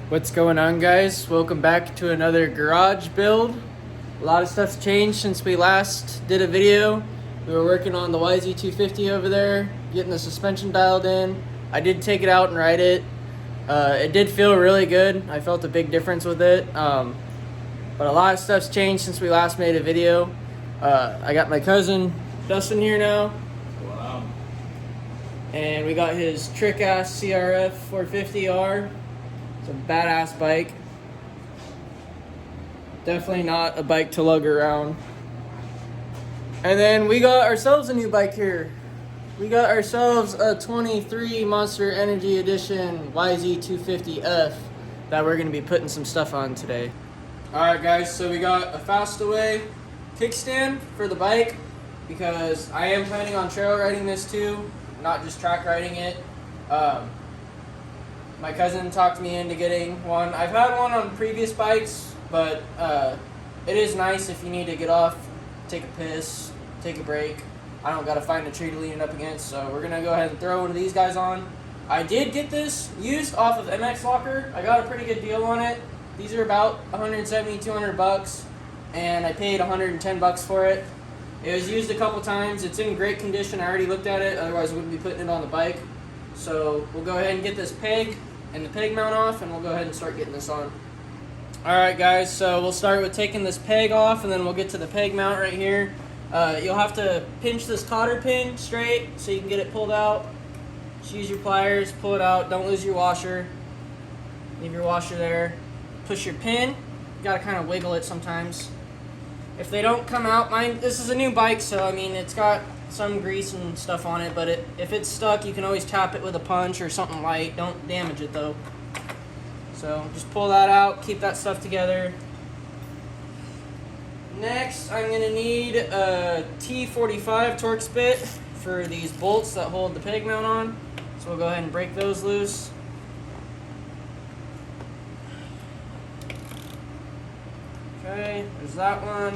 What's going on, guys? Welcome back to another garage build. A lot of stuff's changed since we last did a video. We were working on the yz250 over there, getting the suspension dialed in. I did take it out and ride it. It did feel really good. I felt a big difference with it. But a lot of stuff's changed since we last made a video. I got my cousin Dustin here now. Wow. And we got his trick-ass CRF 450R. It's a badass bike. Definitely not a bike to lug around. And then we got ourselves a new bike here. We got ourselves a 23 Monster Energy Edition yz250f that we're going to be putting some stuff on today. Alright guys, so we got a Fastaway kickstand for the bike because I am planning on trail riding this too, not just track riding it. My cousin talked me into getting one. I've had one on previous bikes, but it is nice if you need to get off, take a piss, take a break. I don't gotta find a tree to lean it up against, so we're gonna go ahead and throw one of these guys on. I did get this used off of MX Locker. I got a pretty good deal on it. These are about 170, 200 bucks, and I paid 110 bucks for it. It was used a couple times. It's in great condition. I already looked at it, otherwise I wouldn't be putting it on the bike. So we'll go ahead and get this peg and the peg mount off, and we'll go ahead and start getting this on. Alright guys, so we'll start with taking this peg off, and then we'll get to the peg mount right here. You'll have to pinch this cotter pin straight so you can get it pulled out. Just use your pliers, pull it out, don't lose your washer. Leave your washer there. Push your pin. You gotta kind of wiggle it sometimes. If they don't come out, this is a new bike, so I mean it's got some grease and stuff on it, but if it's stuck, you can always tap it with a punch or something light. Don't damage it though. So just pull that out, keep that stuff together. Next, I'm gonna need a T45 Torx bit for these bolts that hold the peg mount on. So we'll go ahead and break those loose. Okay, there's that one.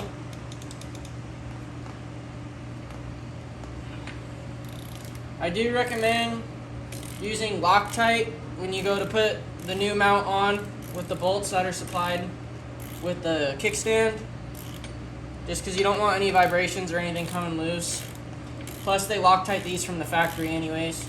I do recommend using Loctite when you go to put the new mount on with the bolts that are supplied with the kickstand, just because you don't want any vibrations or anything coming loose. Plus they Loctite these from the factory anyways.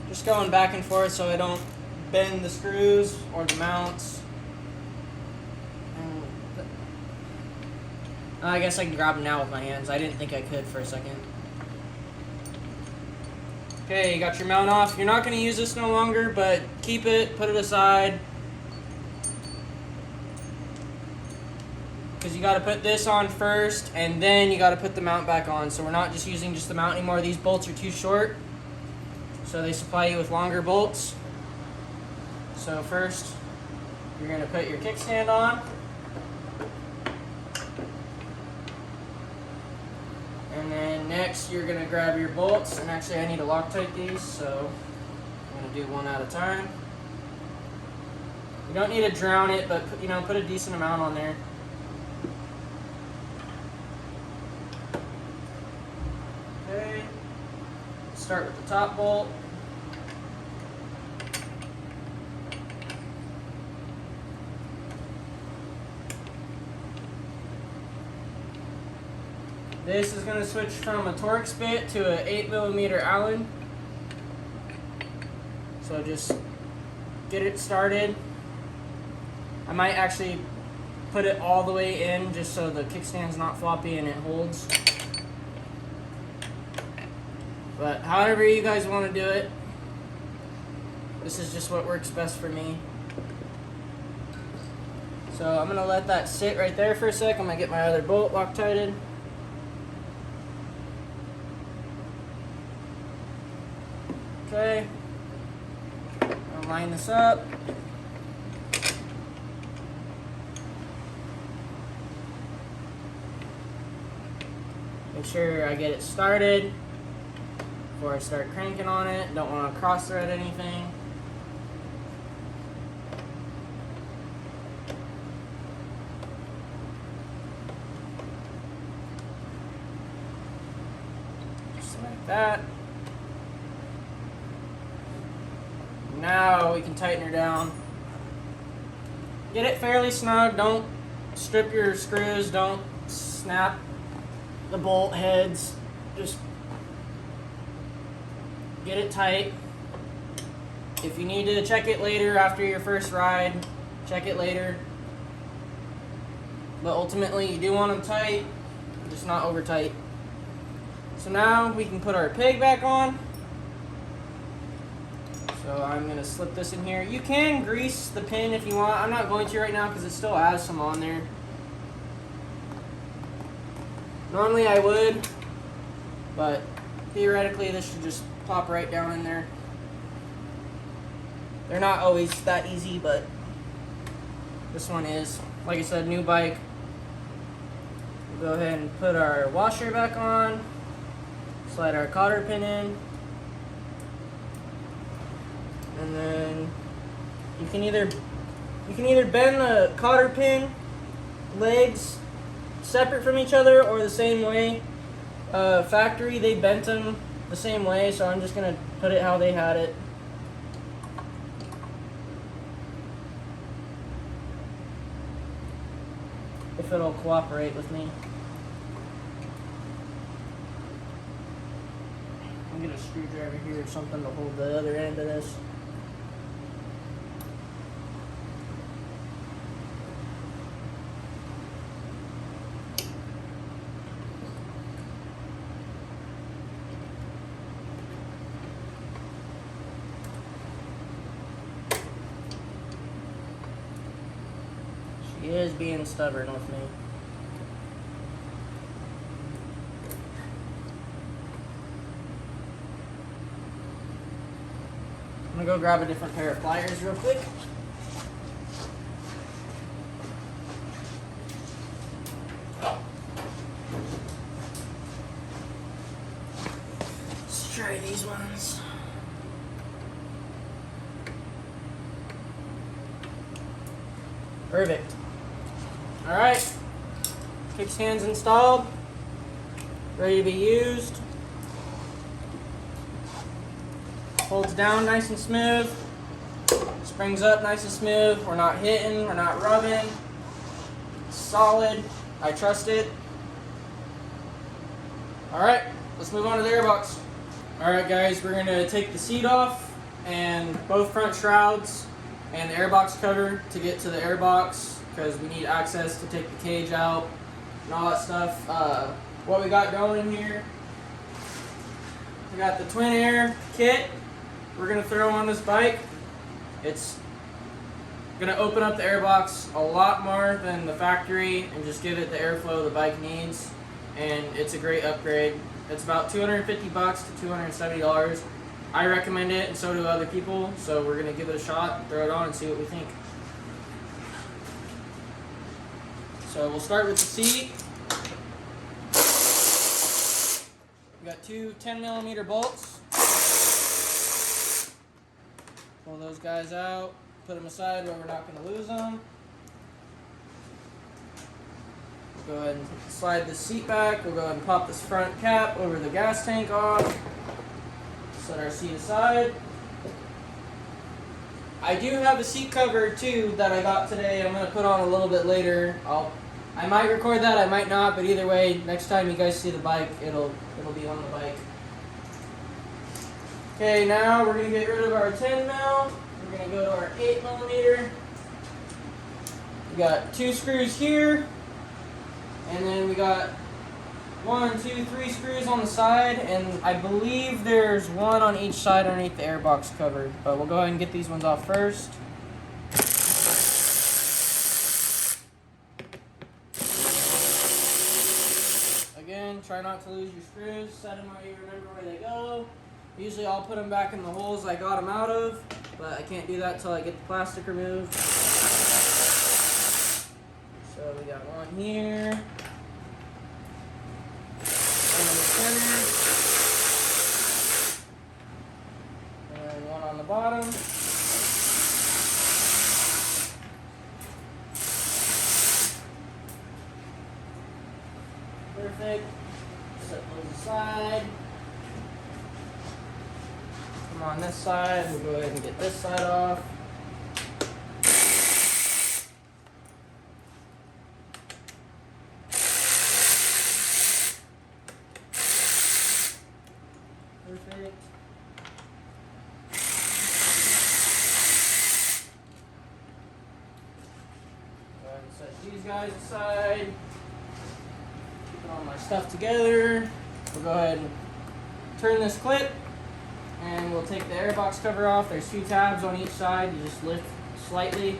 Just going back and forth so I don't bend the screws or the mounts. I guess I can grab them now with my hands. I didn't think I could for a second. Okay, you got your mount off. You're not going to use this no longer, but keep it, put it aside. Because you got to put this on first, and then you got to put the mount back on. So we're not just using just the mount anymore. These bolts are too short. So they supply you with longer bolts. So first, you're going to put your kickstand on. And then next, you're going to grab your bolts. And actually, I need to Loctite these, so I'm going to do one at a time. You don't need to drown it, but put a decent amount on there. Okay. Start with the top bolt. This is going to switch from a Torx bit to an 8mm Allen. So just get it started. I might actually put it all the way in just so the kickstand's not floppy and it holds. But however you guys want to do it, this is just what works best for me. So I'm going to let that sit right there for a sec. I'm going to get my other bolt Loctited. Okay, I'll line this up. Make sure I get it started before I start cranking on it. Don't want to cross thread anything. Just like that. Now we can tighten her down. Get it fairly snug. Don't strip your screws. Don't snap the bolt heads. Just get it tight. If you need to check it later after your first ride, check it later. But ultimately you do want them tight, just not over tight. So now we can put our peg back on. So I'm going to slip this in here. You can grease the pin if you want. I'm not going to right now because it still has some on there. Normally I would, but theoretically this should just pop right down in there. They're not always that easy, but this one is. Like I said, new bike. We'll go ahead and put our washer back on. Slide our cotter pin in. And then you can either bend the cotter pin legs separate from each other or the same way. Factory, they bent them the same way, so I'm just gonna put it how they had it. If it'll cooperate with me. I'm gonna get a screwdriver here or something to hold the other end of this. She is being stubborn with me. I'm gonna go grab a different pair of pliers real quick. Let's try these ones. Perfect. All right, kickstands installed, ready to be used. Holds down nice and smooth, springs up nice and smooth. We're not hitting, we're not rubbing. Solid, I trust it. All right, let's move on to the airbox. All right guys, we're gonna take the seat off and both front shrouds and the airbox cover to get to the airbox, because we need access to take the cage out and all that stuff. What we got going here, we got the twin air kit we're gonna throw on this bike. It's gonna open up the airbox a lot more than the factory and just give it the airflow the bike needs, and it's a great upgrade. It's about $250 to $270. I recommend it, and so do other people, so we're gonna give it a shot and throw it on and see what we think. So we'll start with the seat. We got two 10mm bolts. Pull those guys out, put them aside where we're not going to lose them. Go ahead and slide the seat back. We'll go ahead and pop this front cap over the gas tank off. Set our seat aside. I do have a seat cover too that I got today. I'm going to put on a little bit later. I might record that, I might not, but either way, next time you guys see the bike, it'll be on the bike. Okay, now we're going to get rid of our 10 mil. We're going to go to our 8mm. We got 2 screws here, and then we got 1, 2, 3 screws on the side, and I believe there's 1 on each side underneath the airbox cover. But we'll go ahead and get these ones off first. Again, try not to lose your screws. Set them where you remember where they go. Usually I'll put them back in the holes I got them out of, but I can't do that until I get the plastic removed. So we got one here. Set those aside. Come on this side. We'll go ahead and get this side off. Perfect. Go ahead and set these guys aside. Put all my stuff together. We'll go ahead and turn this clip, and we'll take the airbox cover off. There's 2 tabs on each side. You just lift slightly.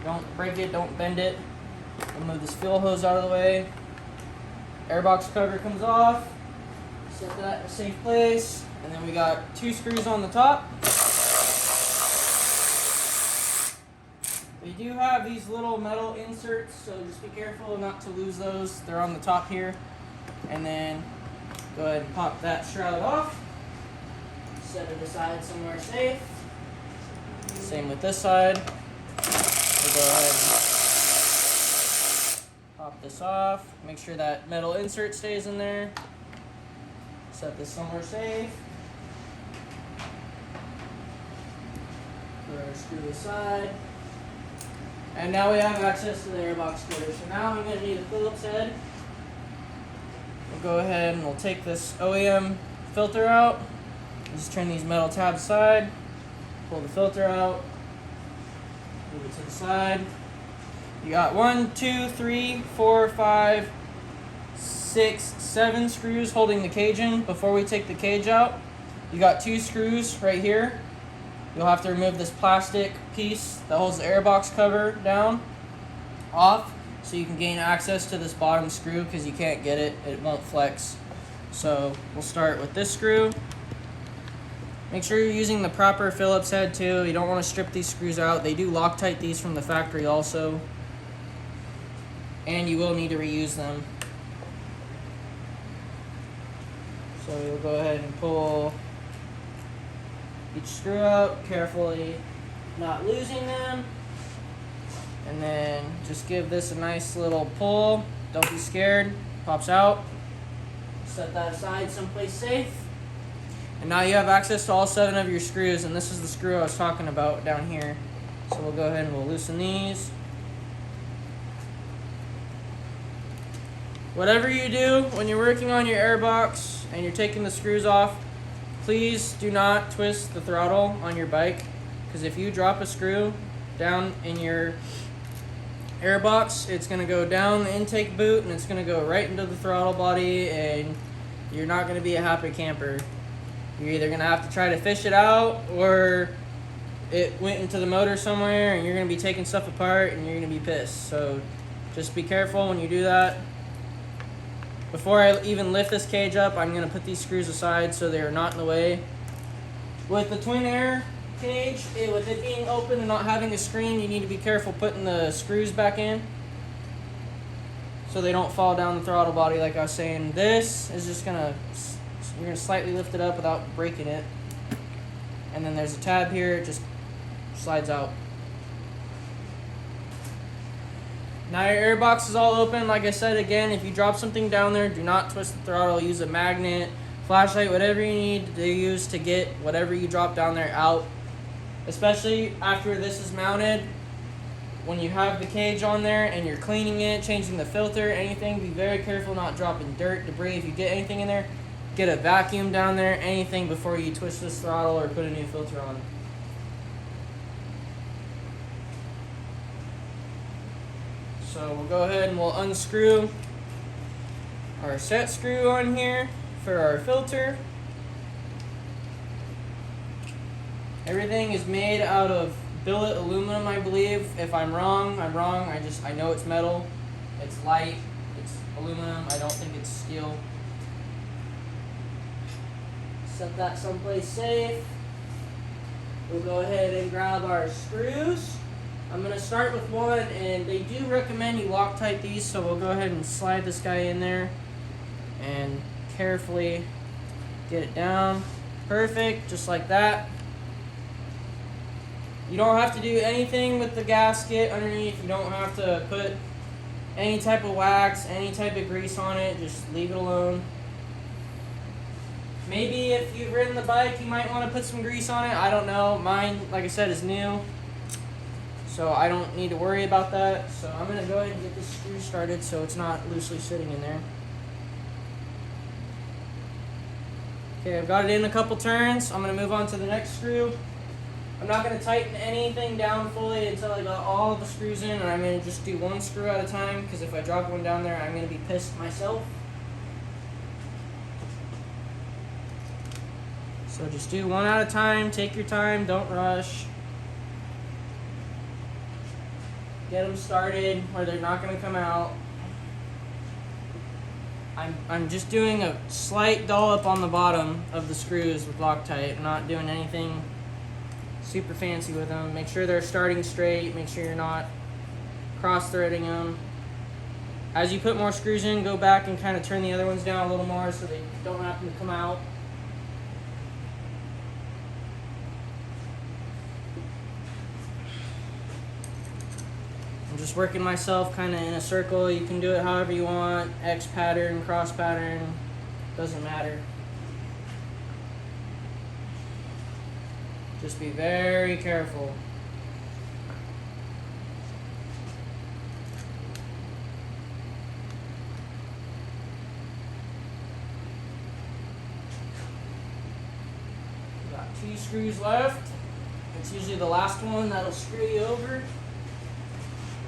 Don't break it, don't bend it. We'll move this fuel hose out of the way. Airbox cover comes off. Set that in a safe place. And then we got 2 screws on the top. We do have these little metal inserts, so just be careful not to lose those. They're on the top here. And then go ahead and pop that shroud off. Set it aside somewhere safe. Same with this side. We'll go ahead and pop this off. Make sure that metal insert stays in there. Set this somewhere safe. Put our screw aside. And now we have access to the airbox splitter. So now I'm going to need a Phillips head. We'll go ahead and we'll take this OEM filter out. Just turn these metal tabs aside. Pull the filter out. Move it to the side. You got 1, 2, 3, 4, 5, 6, 7 screws holding the cage in. Before we take the cage out, you got 2 screws right here. You'll have to remove this plastic piece that holds the airbox cover down off so you can gain access to this bottom screw, because you can't get it, it won't flex. So we'll start with this screw. Make sure you're using the proper Phillips head too. You don't want to strip these screws out. They do Loctite these from the factory also, and you will need to reuse them. So you'll go ahead and pull each screw out, carefully not losing them, and then just give this a nice little pull. Don't be scared, pops out. Set that aside someplace safe. And now you have access to all 7 of your screws, and this is the screw I was talking about down here. So we'll go ahead and we'll loosen these. Whatever you do when you're working on your airbox and you're taking the screws off, please do not twist the throttle on your bike, because if you drop a screw down in your airbox, it's going to go down the intake boot and it's going to go right into the throttle body, and you're not going to be a happy camper. You're either going to have to try to fish it out, or it went into the motor somewhere and you're going to be taking stuff apart and you're going to be pissed. So just be careful when you do that. Before I even lift this cage up, I'm going to put these screws aside so they are not in the way. With the twin air cage, with it being open and not having a screen, you need to be careful putting the screws back in so they don't fall down the throttle body like I was saying. This is just going to, you're going to slightly lift it up without breaking it. And then there's a tab here, it just slides out. Now your airbox is all open. Like I said again, if you drop something down there, do not twist the throttle. Use a magnet, flashlight, whatever you need to use to get whatever you drop down there out. Especially after this is mounted, when you have the cage on there and you're cleaning it, changing the filter, anything, be very careful not dropping dirt, debris. If you get anything in there, get a vacuum down there, anything, before you twist this throttle or put a new filter on. So we'll go ahead and we'll unscrew our set screw on here for our filter. Everything is made out of billet aluminum, I believe. If I'm wrong, I'm wrong. I know it's metal. It's light. It's aluminum. I don't think it's steel. Set that someplace safe. We'll go ahead and grab our screws. I'm going to start with one, and they do recommend you Loctite these, so we'll go ahead and slide this guy in there and carefully get it down. Perfect, just like that. You don't have to do anything with the gasket underneath. You don't have to put any type of wax, any type of grease on it. Just leave it alone. Maybe if you've ridden the bike, you might want to put some grease on it. I don't know. Mine, like I said, is new, so I don't need to worry about that. So I'm going to go ahead and get this screw started so it's not loosely sitting in there. Okay, I've got it in a couple turns. I'm going to move on to the next screw. I'm not going to tighten anything down fully until I got all of the screws in, and I'm going to just do one screw at a time, because if I drop one down there, I'm going to be pissed myself. So just do one at a time, take your time, don't rush. Get them started where they're not going to come out. I'm just doing a slight dollop on the bottom of the screws with Loctite. I'm not doing anything super fancy with them. Make sure they're starting straight, make sure you're not cross-threading them. As you put more screws in, go back and kind of turn the other ones down a little more so they don't happen to come out. I'm just working myself kind of in a circle. You can do it however you want. X pattern, cross pattern, doesn't matter. Just be very careful. Got 2 screws left. It's usually the last one that'll screw you over.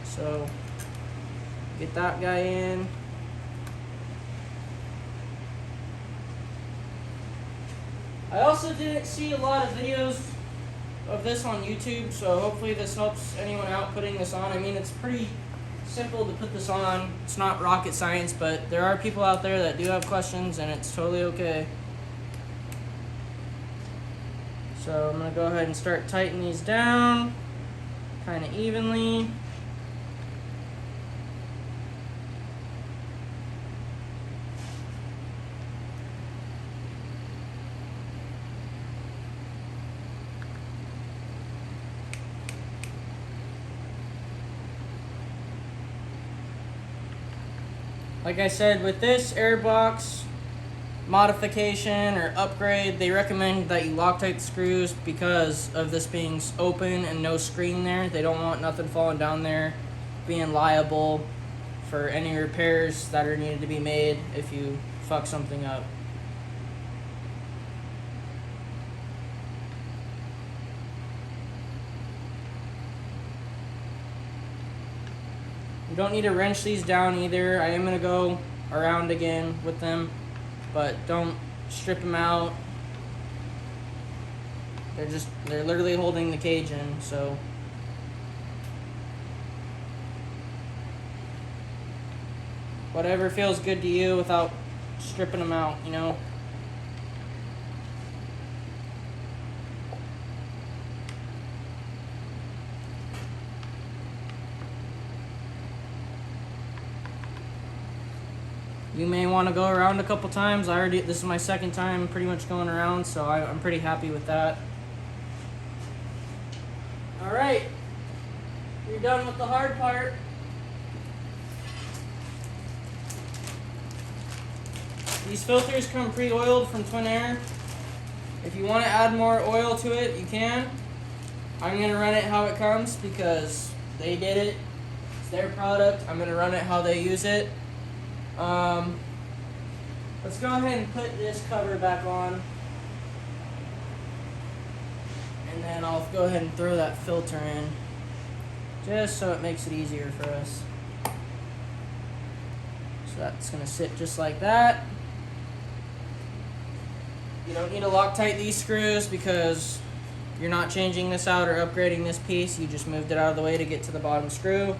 So get that guy in. I also didn't see a lot of videos of this on YouTube, so hopefully this helps anyone out putting this on. I mean, it's pretty simple to put this on. It's not rocket science, but there are people out there that do have questions, and it's totally okay. So I'm going to go ahead and start tightening these down kind of evenly. Like I said, with this airbox modification or upgrade, they recommend that you Loctite the screws because of this being open and no screen there. They don't want nothing falling down there, being liable for any repairs that are needed to be made if you fuck something up. You don't need to wrench these down either. I am going to go around again with them, but don't strip them out. They're literally holding the cage in, so. Whatever feels good to you without stripping them out, you know. You may want to go around a couple times. This is my second time pretty much going around, so I'm pretty happy with that. Alright, you're done with the hard part. These filters come pre-oiled from Twin Air. If you want to add more oil to it, you can. I'm going to run it how it comes because they did it. It's their product. I'm going to run it how they use it. Let's go ahead and put this cover back on, and then I'll go ahead and throw that filter in just so it makes it easier for us. So that's going to sit just like that. You don't need to Loctite these screws because you're not changing this out or upgrading this piece. You just moved it out of the way to get to the bottom screw.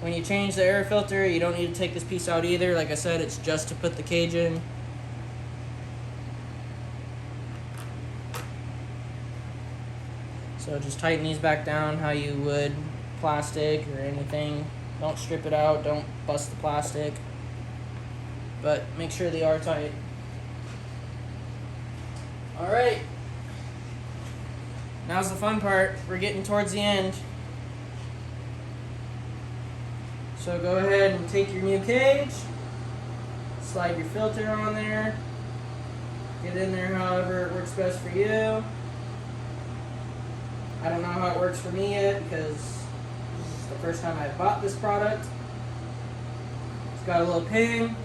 When you change the air filter, you don't need to take this piece out either. Like I said, it's just to put the cage in. So just tighten these back down how you would plastic or anything. Don't strip it out, don't bust the plastic. But make sure they are tight. Alright. Now's the fun part. We're getting towards the end. So go ahead and take your new cage, slide your filter on there, Get in there however it works best for you. I don't know how it works for me yet because this is the first time I bought this product. It's got a little pin.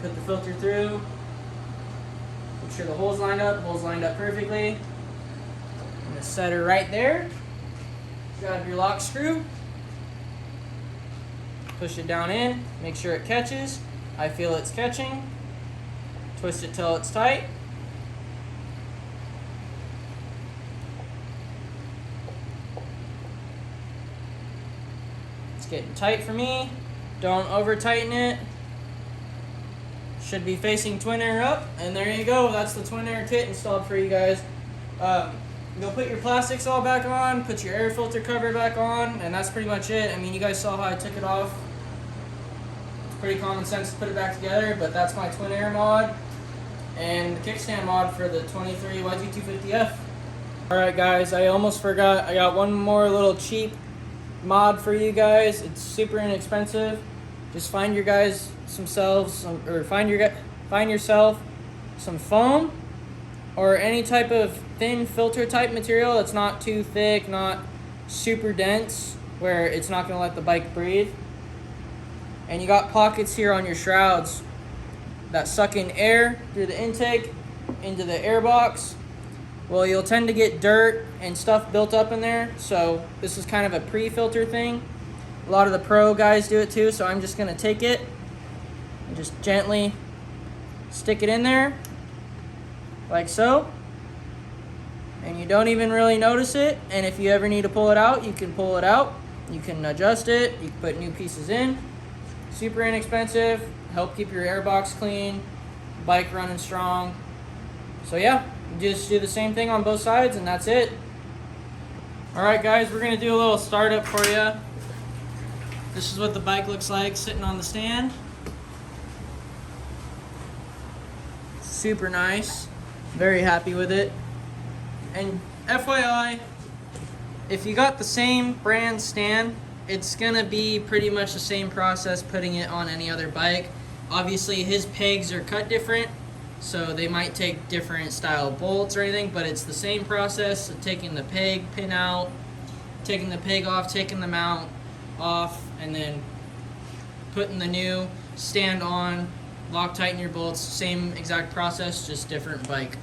Put the filter through. Make sure the holes lined up. Holes lined up perfectly. I'm going to set her right there. Grab your lock screw. Push it down in. Make sure it catches. I feel it's catching. Twist it till it's tight. It's getting tight for me. Don't over tighten it. Should be facing twin air up, and there you go. That's the twin air kit installed for you guys. You'll put your plastics all back on, put your air filter cover back on, and that's pretty much it. I mean, you guys saw how I took it off. It's pretty common sense to put it back together, but that's my twin air mod and the kickstand mod for the 23 yz250f. Alright guys, I almost forgot. I got one more little cheap mod for you guys. It's super inexpensive. Just find your guys find yourself some foam or any type of thin filter type material that's not too thick, not super dense, where it's not going to let the bike breathe. And you got pockets here on your shrouds that suck in air through the intake into the air box. Well, you'll tend to get dirt and stuff built up in there, so this is kind of a pre-filter thing. A lot of the pro guys do it too, so I'm just going to take it and just gently stick it in there like so, and you don't even really notice it. And if you ever need to pull it out, you can pull it out, you can adjust it, you can put new pieces in. Super inexpensive, help keep your airbox clean, bike running strong. So yeah, just do the same thing on both sides and that's it. Alright guys, we're gonna do a little startup for you. This is what the bike looks like sitting on the stand. Super nice. Very happy with it. And FYI, if you got the same brand stand, it's gonna be pretty much the same process putting it on any other bike. Obviously his pegs are cut different, so they might take different style bolts or anything, but it's the same process of taking the peg pin out, taking the peg off, taking the mount off, and then putting the new stand on, lock tighten your bolts, same exact process, just different bike.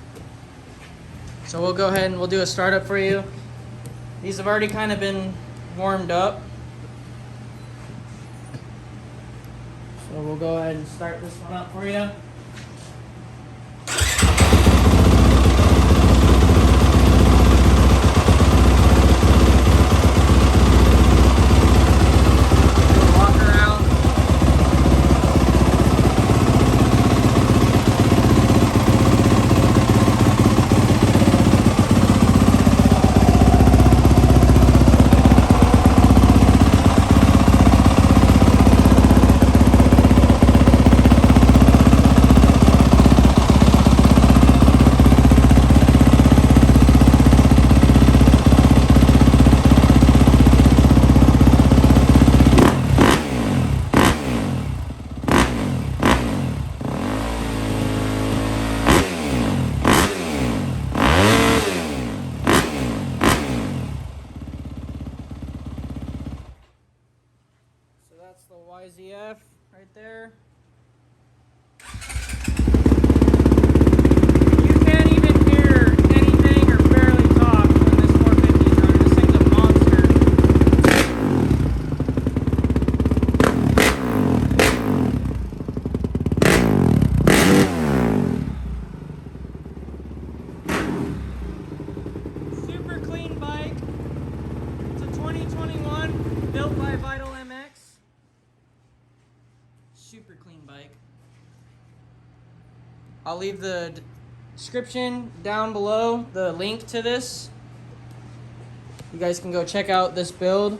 So we'll go ahead and we'll do a startup for you. These have already kind of been warmed up. So we'll go ahead and start this one up for you. That's the YZF right there. You can't even hear anything or barely talk when this 450 is running. This thing's a monster. Super clean bike. It's a 2021 built by Vital MX. Super clean bike. I'll leave the description down below, the link to this. You guys can go check out this build.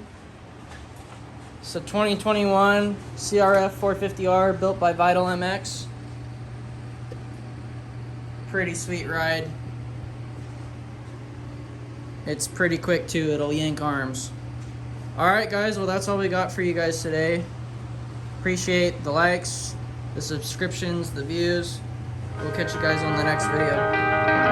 It's a 2021 CRF 450R built by Vital MX. Pretty sweet ride. It's pretty quick too, it'll yank arms. Alright guys, well that's all we got for you guys today. Appreciate the likes, the subscriptions, the views. We'll catch you guys on the next video.